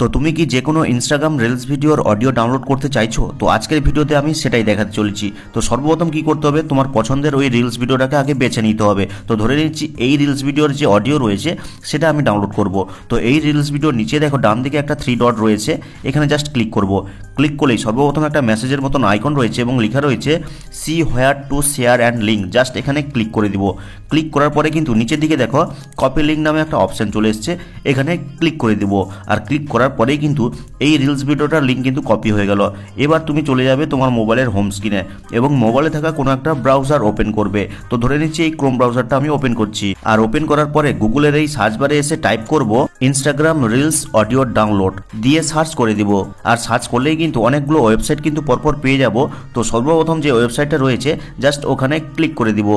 তো তুমি কি যে কোনো ইনস্টাগ্রাম রিলস ভিডিওর অডিও ডাউনলোড করতে চাইছো? তো আজকের ভিডিওতে আমি সেটাই দেখাতে চলেছি। তো সর্বপ্রথম কি করতে হবে, তোমার পছন্দের ওই রিলস ভিডিওটাকে আগে বেছে নিতে হবে। তো ধরে নিচ্ছি এই রিলস ভিডিওর যে অডিও রয়েছে সেটা আমি ডাউনলোড করব। তো এই রিলস ভিডিওর নিচে দেখো ডান দিকে একটা 3 ডট রয়েছে, এখানে জাস্ট ক্লিক করব। ক্লিক করলেই সর্বপ্রথম একটা মেসেজের মতন আইকন রয়েছে এবং লেখা রয়েছে see where to share and link, just এখানে ক্লিক করে দিব। ক্লিক করার পরে কিন্তু নিচের দিকে দেখো কপি লিঙ্ক নামে একটা অপশান চলে এসছে, এখানে ক্লিক করে দিব। আর ক্লিক করার পরেই কিন্তু এই রিলস ভিডিওটার লিঙ্ক কিন্তু কপি হয়ে গেল। এবার তুমি চলে যাবে তোমার মোবাইলের হোম স্ক্রিনে এবং মোবাইলে থাকা কোনো একটা ব্রাউজার ওপেন করবে। তো ধরে নিচ্ছি এই ক্রোম ব্রাউজারটা আমি ওপেন করছি। আর ওপেন করার পরে গুগলের এই সার্চ বারে এসে টাইপ করব ইনস্টাগ্রাম রিলস অডিও ডাউনলোড দিয়ে সার্চ করে দিব। আর সার্চ করলেই কিন্তু অনেকগুলো ওয়েবসাইট কিন্তু পরপর পেয়ে যাব। তো সর্বপ্রথম যে ওয়েবসাইটটা রয়েছে জাস্ট ওখানে ক্লিক করে দিব।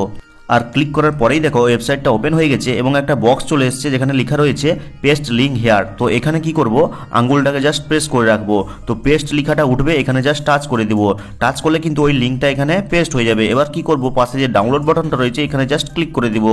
আর ক্লিক করার পরেই দেখো ওয়েবসাইটটা ওপেন হয়ে গেছে এবং একটা বক্স চলে এসেছে যেখানে লেখা রয়েছে পেস্ট লিঙ্ক হেয়ার। তো এখানে কি করব, আঙ্গুলটাকে জাস্ট প্রেস করে রাখবো। তো পেস্ট লেখাটা উঠবে, এখানে জাস্ট টাচ করে দিব। টাচ করলে কিন্তু ওই লিঙ্কটা এখানে পেস্ট হয়ে যাবে। এবার কি করব, পাশে যে ডাউনলোড বাটনটা রয়েছে এখানে জাস্ট ক্লিক করে দিব।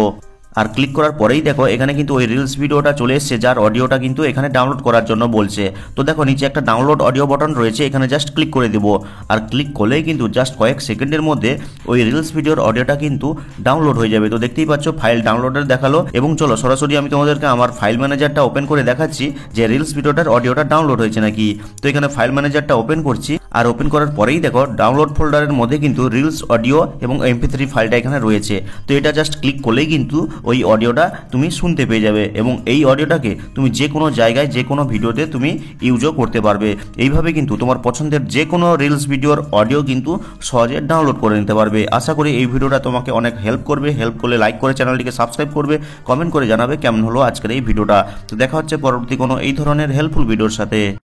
আর ক্লিক করার পরেই দেখো এখানে কিন্তু ওই রিলস ভিডিওটা চলে এসেছে যার অডিওটা কিন্তু এখানে ডাউনলোড করার জন্য বলছে। তো দেখো নিচে একটা ডাউনলোড অডিও বাটন রয়েছে, এখানে জাস্ট ক্লিক করে দিব। আর ক্লিক করলেই কিন্তু জাস্ট কয়েক সেকেন্ডের মধ্যে ওই রিলস ভিডিওর অডিওটা কিন্তু ডাউনলোড হয়ে যাবে। তো দেখতেই পাচ্ছ ফাইল ডাউনলোডের দেখালো এবং চলো সরাসরি আমি তোমাদেরকে আমার ফাইল ম্যানেজারটা ওপেন করে দেখাচ্ছি যে রিলস ভিডিওটার অডিওটা ডাউনলোড হয়েছে নাকি। তো এখানে ফাইল ম্যানেজারটা ওপেন করছি। আর ওপেন করার পরেই দেখো ডাউনলোড ফোল্ডারের মধ্যে কিন্তু রিলস অডিও এবং MP3 ফাইলটা এখানে রয়েছে। তো এটা জাস্ট ক্লিক করলেই কিন্তু ওই অডিওটা তুমি শুনতে পেয়ে যাবে এবং এই অডিওটাকে তুমি যে কোনো জায়গায় যে কোনো ভিডিওতে তুমি ইউজও করতে পারবে। এইভাবে কিন্তু তোমার পছন্দের যে কোনো রিলস ভিডিওর অডিও কিন্তু সহজে ডাউনলোড করে নিতে পারবে। আশা করি এই ভিডিওটা তোমাকে অনেক হেল্প করবে। হেল্প করলে লাইক করে চ্যানেলটিকে সাবস্ক্রাইব করবে, কমেন্ট করে জানাবে কেমন হলো আজকের এই ভিডিওটা। তো দেখা হচ্ছে পরবর্তী কোনো এই ধরনের হেল্পফুল ভিডিওর সাথে।